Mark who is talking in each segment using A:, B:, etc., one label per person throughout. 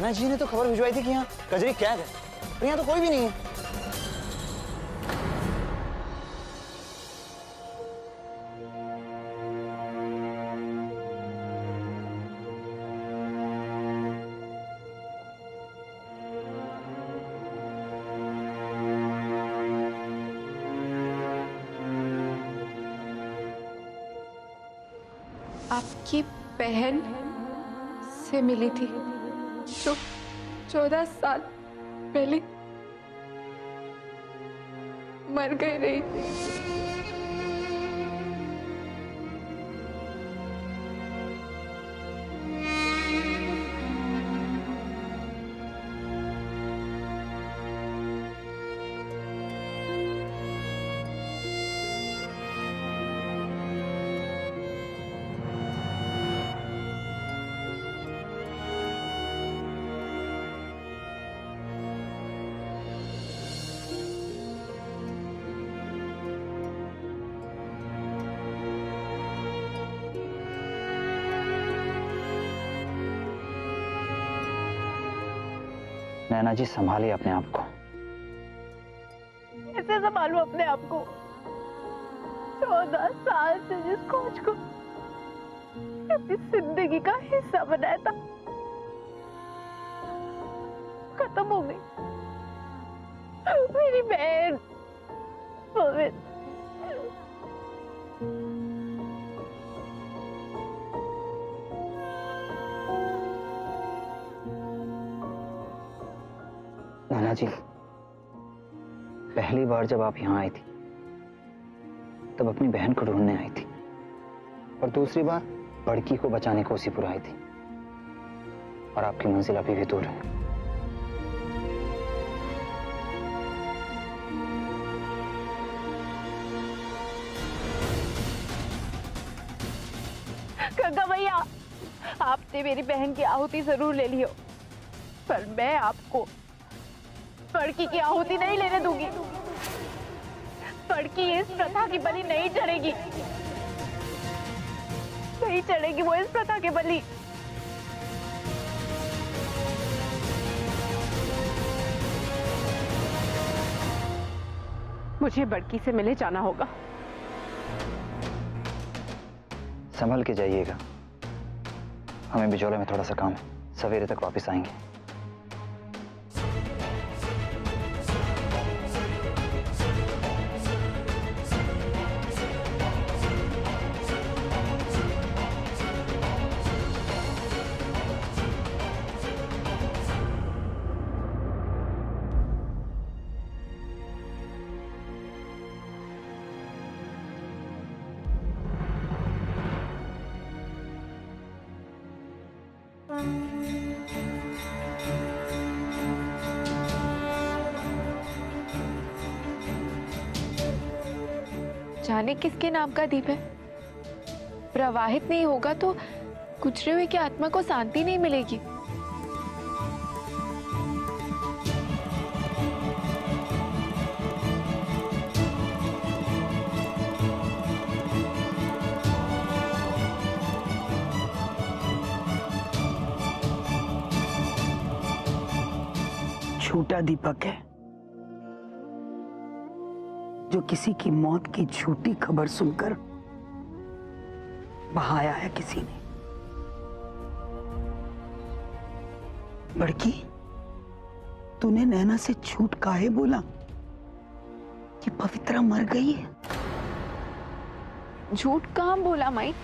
A: नैना जी ने तो खबर भिजवाई थी कि यहाँ कजरी कैद है, और यहाँ तो कोई भी नहीं है।
B: आपकी बहन से मिली थी जो 14 साल पहले मर गई रही।
A: नैना जी संभालिए अपने आप को।
C: कैसे संभालूं अपने आप को? 14 साल से जिस खोज को अपनी जिंदगी का हिस्सा बनाया था, खत्म हो गई। मेरी बहन पवित्र,
A: नैना जी, पहली बार जब आप यहाँ आई थी तब अपनी बहन को ढूंढने आई थी, और दूसरी बार बड़की को बचाने को उसीपुर आई थी, और आपकी मंजिल अभी भी दूर है।
C: गंगा भैया, आपने मेरी बहन की आहुति जरूर ले ली हो, पर मैं आपको बड़की की आहुति नहीं लेने दूंगी। बड़की इस प्रथा की बलि नहीं चढ़ेगी, नहीं चढ़ेगी वो इस प्रथा के बलि। मुझे बड़की से मिले जाना होगा।
A: संभल के जाइएगा, हमें बिजोले में थोड़ा सा काम है, सवेरे तक वापस आएंगे।
B: जाने किसके नाम का दीप है, प्रवाहित नहीं होगा तो गुजरे हुए की आत्मा को शांति नहीं मिलेगी।
D: झूठा दीपक है जो किसी की मौत की झूठी खबर सुनकर बहाया है किसी ने। बड़की, तूने नैना से झूठ काहे बोला कि पवित्रा मर गई है?
B: झूठ कहाँ बोला माई,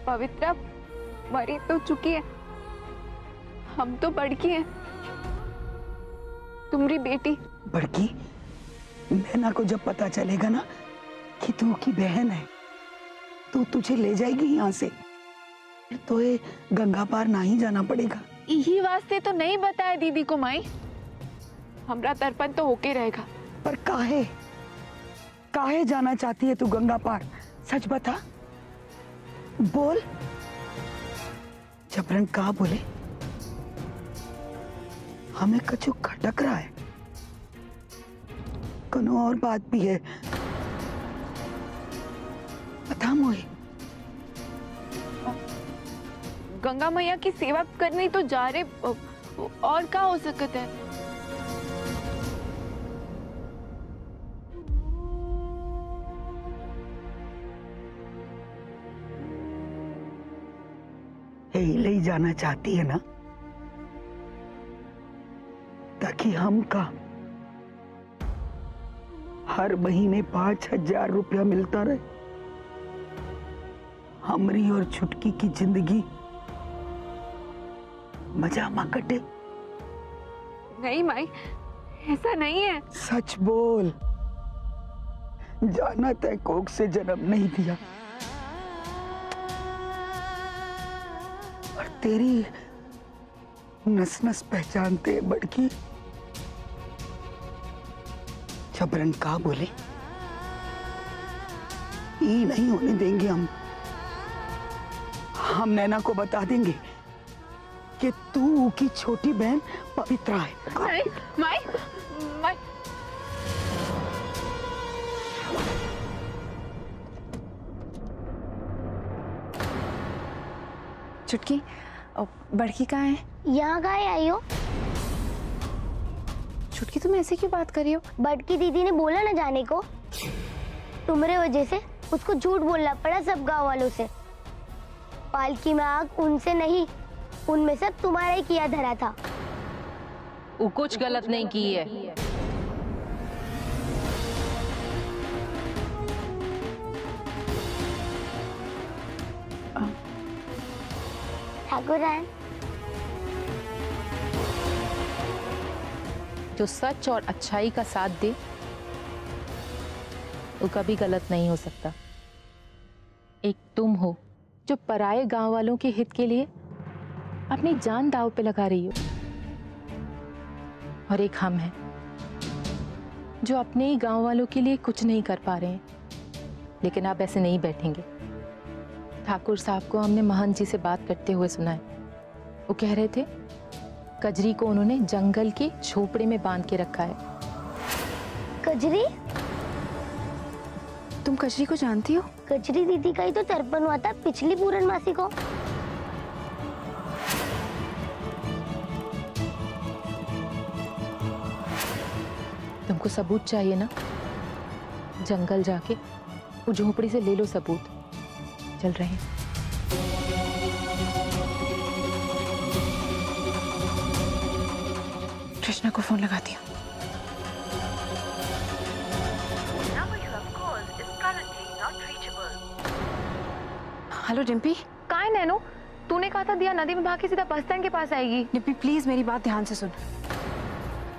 B: पवित्रा मरी तो चुकी है। हम तो बड़की हैं, तुम्हारी बेटी।
D: बड़की, नैना को जब पता चलेगा ना कि तू की बहन है तो तुझे ले जाएगी यहाँ से, फिर तो ये गंगा पार नहीं जाना पड़ेगा।
B: यही वास्ते तो नहीं बताया दीदी को माई, हमरा तर्पण तो होके रहेगा।
D: पर काहे काहे जाना चाहती है तू गंगा पार? सच बता, बोल। जबरन कहा बोले, हमें कछु खटक रहा है, कोनो और बात भी है, बता मोहे।
B: गंगा मैया की सेवा करने तो जा रहे, और क्या हो सकता है?
D: यही ले जाना चाहती है ना, ताकि हम का हर महीने 5,000 रुपया मिलता रहे, हमरी और छुटकी की जिंदगी मजा में कटे।
B: नहीं माई, ऐसा नहीं है।
D: सच बोल, जाना तय कोख से जन्म नहीं दिया, और तेरी नस नस पहचानते बड़की। जबरन का बोले, ये नहीं होने देंगे हम नैना को बता देंगे कि तू की छोटी बहन पवित्रा है।
B: नहीं माई, माई।
E: चुटकी, बड़की कहाँ है?
F: यहाँ कहाँ आई हो?
E: चुटकी, तुम ऐसे क्यों बात कर रही हो?
F: बड़की दीदी ने बोला ना जाने को, तुम्हारे वजह से उसको झूठ बोलना पड़ा सब गांव वालों से। पालकी में आग उनसे नहीं, उनमें सब तुम्हारा ही किया धरा था।
G: वो कुछ गलत नहीं की है।
F: ठाकुरान,
G: जो सच और अच्छाई का साथ दे वो कभी गलत नहीं हो सकता। एक तुम हो जो पराये गांव वालों के हित के लिए अपनी जान दांव पे लगा रही हो, और एक हम हैं जो अपने ही गांव वालों के लिए कुछ नहीं कर पा रहे हैं। लेकिन आप ऐसे नहीं बैठेंगे। ठाकुर साहब को हमने महंत जी से बात करते हुए सुना है। वो कह रहे थे कजरी को उन्होंने जंगल के झोपड़े में बांध के रखा है।
F: कजरी?
E: तुम कजरी को जानती हो?
F: कजरी दीदी का ही तो तर्पण हुआ था पिछली पूर्णमासी को।
G: तुमको सबूत चाहिए ना? जंगल जाके वो झोपड़ी से ले लो सबूत। चल रहे हैं।
E: कृष्णा को फोन लगाती हूँ। हेलो डिम्पी।
B: कहाँ है नैनो? तूने कहा था दिया नदी में भाग के सीधा बस स्टैंड के पास आएगी।
E: डिम्पी प्लीज मेरी बात ध्यान से सुन।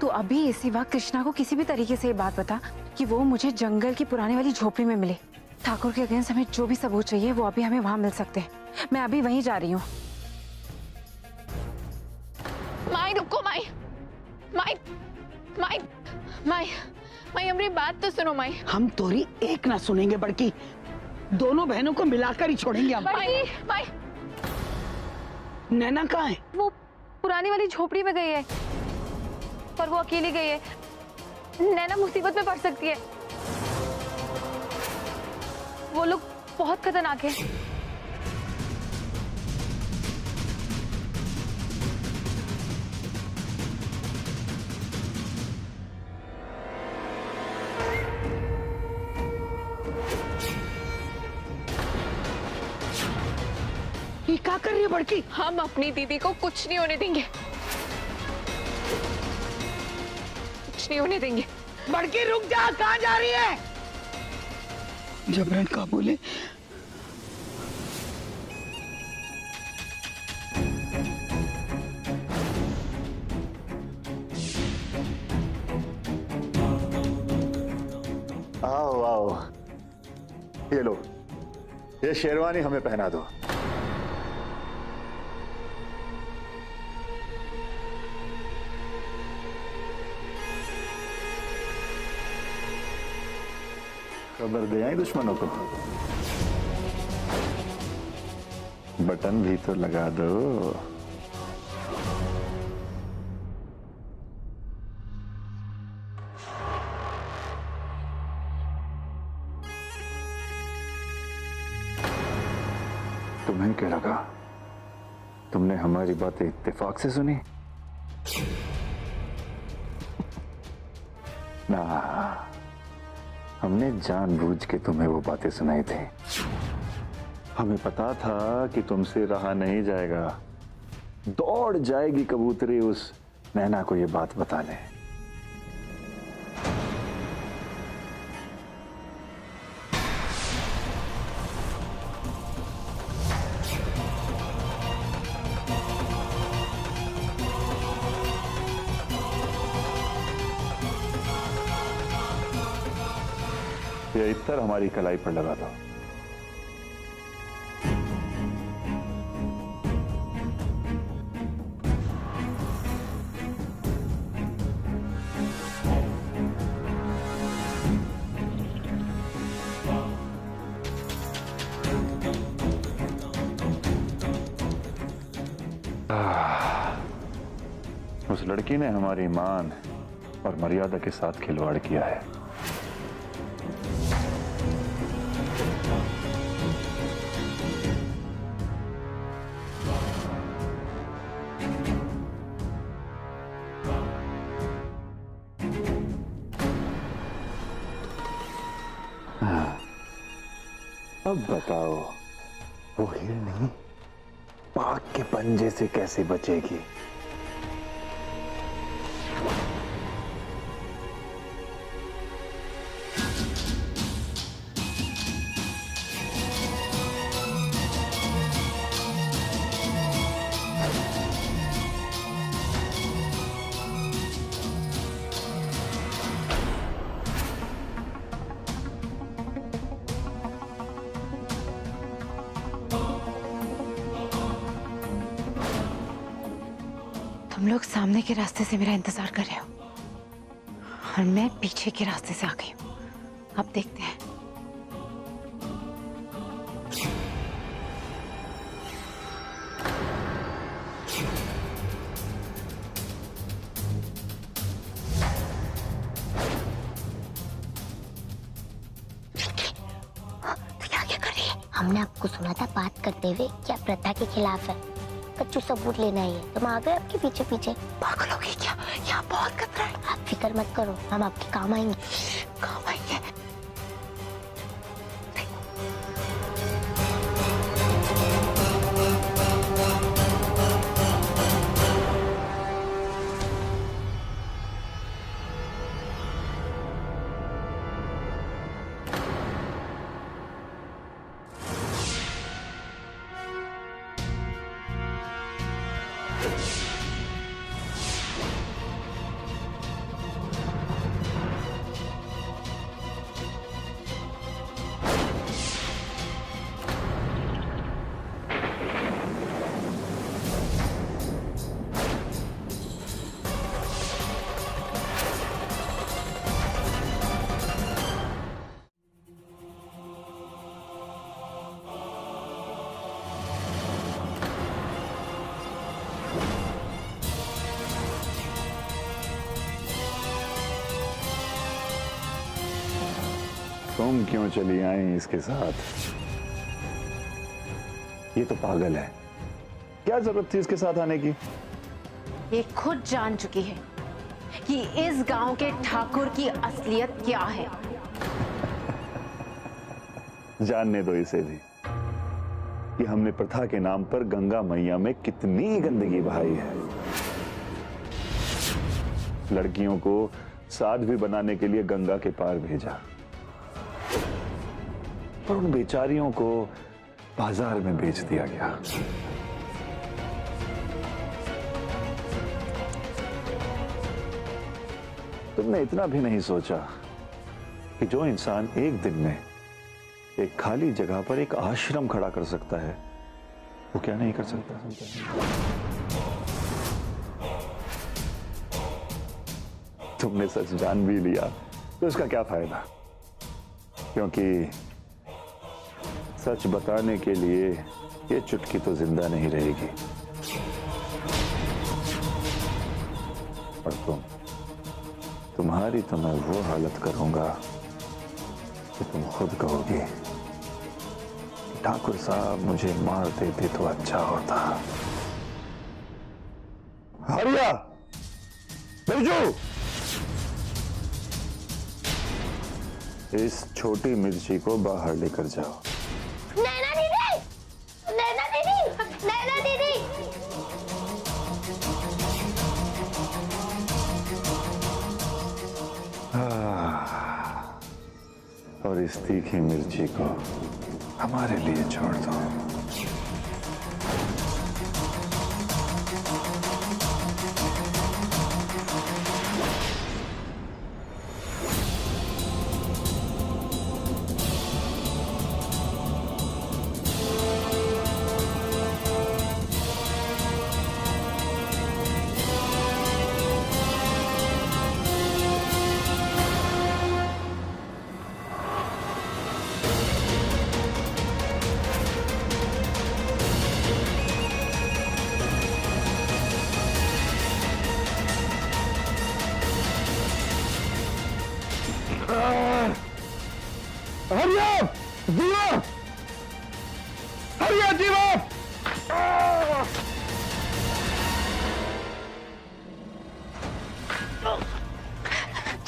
E: तू अभी इसी वक्त कृष्णा को किसी भी तरीके से ये बात बता कि वो मुझे जंगल की पुरानी वाली झोपड़ी में मिले। ठाकुर के अगेंस्ट हमें जो भी सबूत चाहिए वो अभी हमें वहां मिल सकते हैं। मैं अभी वहीं जा रही हूँ।
B: माई रुको, माई माई माई माई माई, हमारी बात तो सुनो माई।
D: हम तोरी एक ना सुनेंगे बड़की, दोनों बहनों को मिलाकर ही छोड़ेंगे हम।
B: माई माई,
D: नैना कहाँ है?
B: वो पुरानी वाली झोपड़ी में गई है, पर वो अकेली गई है। नैना मुसीबत में पड़ सकती है। वो लोग बहुत खतरनाक है।
D: ये क्या कर रही है बड़की?
B: हम अपनी दीदी को कुछ नहीं होने देंगे, कुछ नहीं होने देंगे।
D: बड़की रुक जा, कहाँ जा रही है? जबरन का बोले।
H: आओ आओ, ये लो, ये शेरवानी हमें पहना दो। खबर दे आई दुश्मनों को, बटन भी तो लगा दो। तुम्हें क्या लगा तुमने हमारी बातें इत्तेफाक से सुनी? ना, हमने जानबूझ के तुम्हें वो बातें सुनाई थी। हमें पता था कि तुमसे रहा नहीं जाएगा, दौड़ जाएगी कबूतरी उस नैना को ये बात बताने। ये इत्तर हमारी कलाई पर लगा था। उस लड़की ने हमारी मान और मर्यादा के साथ खिलवाड़ किया है। अब बताओ, वो हिरनी बाघ के पंजे से कैसे बचेगी?
E: तुम लोग सामने के रास्ते से मेरा इंतजार कर रहे हो और मैं पीछे के रास्ते से आ गई हूँ। अब देखते हैं।
F: तो क्या क्या कर रही है? हमने आपको सुना था बात करते हुए क्या प्रथा के खिलाफ है, कच्चू सबूत लेना ही है। तुम आ गए आपके पीछे पीछे।
E: पागल हो गई क्या? यहाँ बहुत खतरा है।
F: आप फिक्र मत करो, हम आपके काम आएंगे।
E: काम आएंगे?
H: तुम क्यों चली आई इसके साथ? ये तो पागल है, क्या जरूरत थी इसके साथ आने की?
E: ये खुद जान चुकी है कि इस गांव के ठाकुर की असलियत क्या है।
H: जानने दो इसे भी कि हमने प्रथा के नाम पर गंगा मैया में कितनी गंदगी बहाई है। लड़कियों को साध्वी बनाने के लिए गंगा के पार भेजा और उन बेचारियों को बाजार में बेच दिया गया। तुमने इतना भी नहीं सोचा कि जो इंसान एक दिन में एक खाली जगह पर एक आश्रम खड़ा कर सकता है, वो क्या नहीं कर सकता? तुमने सच जान भी लिया तो इसका क्या फायदा, क्योंकि सच बताने के लिए ये चुटकी तो जिंदा नहीं रहेगी। और तुम्हारी तो मैं वो हालत करूंगा कि तुम खुद कहोगे ठाकुर साहब मुझे मार देते तो अच्छा होता। हरिया, बिरजू, इस छोटी मिर्ची को बाहर लेकर जाओ।
F: नैना दीदी, नैना दीदी, नैना दीदी।
H: और इस तीखी मिर्ची को हमारे लिए छोड़ दो। हरिया, जीवा, हरिया, जीवा।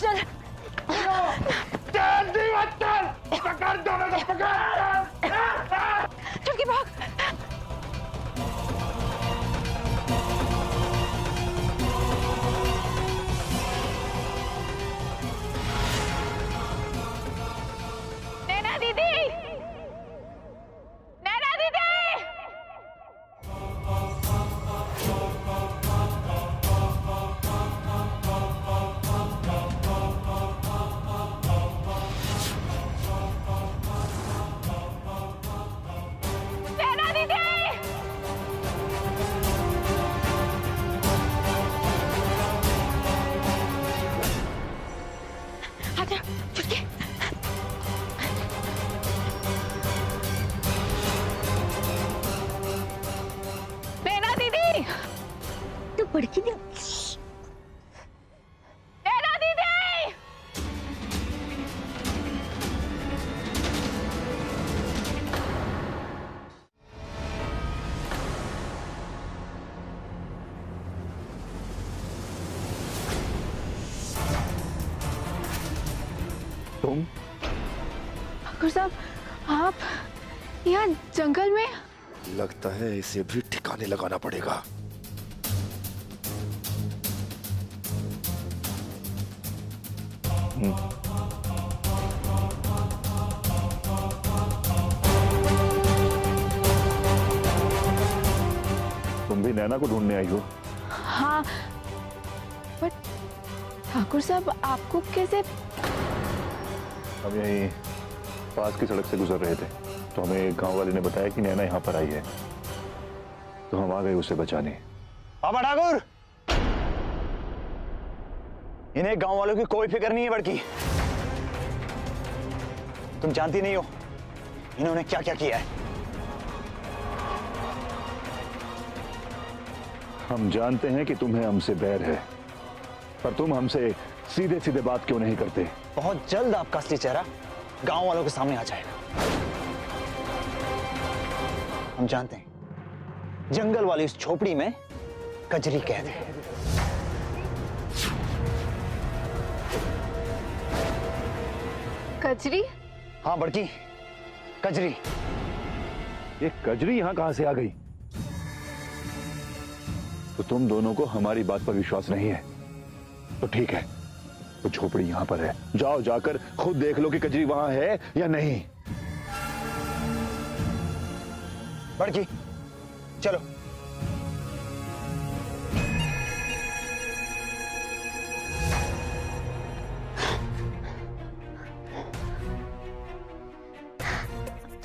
C: चल
H: चल जीवा, चल, पकड़ दोनों को, पकड़।
C: चुटकी भाग। नैना दीदी, नैना दीदी। नैना दीदी। आजा, चुटकी। नैना दीदी,
F: तू बड़की दी।
C: नैना दीदी।
H: तुम
B: ठाकुर साहब, आप यहाँ जंगल में?
I: लगता है इसे भी ठिकाने लगाना पड़ेगा।
H: तुम भी नैना को ढूंढने आई हो?
B: हाँ, बट ठाकुर साहब आपको कैसे?
H: हम यहीं पास की सड़क से गुजर रहे थे तो हमें एक गांव वाले ने बताया कि नैना यहाँ पर आई है, तो हम आ गए उसे बचाने।
A: बाबा ठाकुर, इन्हें गांव वालों की कोई फिक्र नहीं है बड़की। तुम जानती नहीं हो इन्होंने क्या क्या किया है।
H: हम जानते हैं कि तुम्हें हमसे बैर है, पर तुम हमसे सीधे सीधे बात क्यों नहीं करते?
A: बहुत जल्द आपका असली चेहरा गांव वालों के सामने आ जाएगा। हम जानते हैं जंगल वाली इस झोपड़ी में कजरी कैद है।
B: कजरी?
A: हाँ बड़की, कजरी।
H: ये कजरी यहां कहां से आ गई? तो तुम दोनों को हमारी बात पर विश्वास नहीं है तो ठीक है, वो झोपड़ी यहां पर है, जाओ जाकर खुद देख लो कि कजरी वहां है या नहीं।
A: बड़की चलो।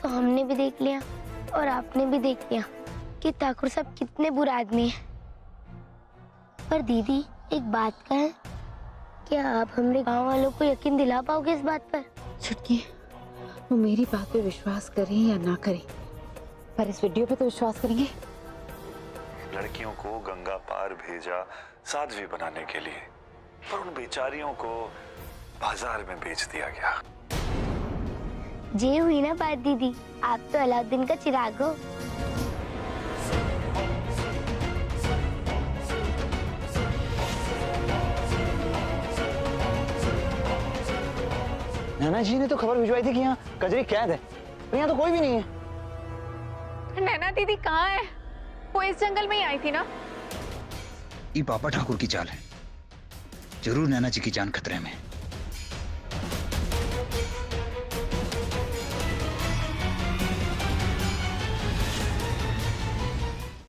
F: तो हमने भी देख लिया और आपने भी देख लिया कि ठाकुर साहब कितने बुरे आदमी हैं। पर दीदी एक बात कहें, क्या आप हमारे गांव वालों को यकीन दिला पाओगे इस बात पर?
E: छुटकी, वो मेरी बात पे विश्वास करें या ना करें, पर इस वीडियो पे तो विश्वास करेंगे।
H: लड़कियों को गंगा पार भेजा साध्वी बनाने के लिए, पर उन बेचारियों को बाजार में बेच दिया गया।
F: ये हुई ना बात दीदी, आप तो अलाउद्दीन का चिराग हो।
A: नैना जी ने तो खबर भिजवाई थी कि यहाँ कजरी कैद है, पर यहाँ तो कोई भी नहीं है।
B: नैना दीदी कहाँ है? वो इस जंगल में ही आई थी ना?
A: ये पापा ठाकुर की चाल है, जरूर नैना जी की जान खतरे में है।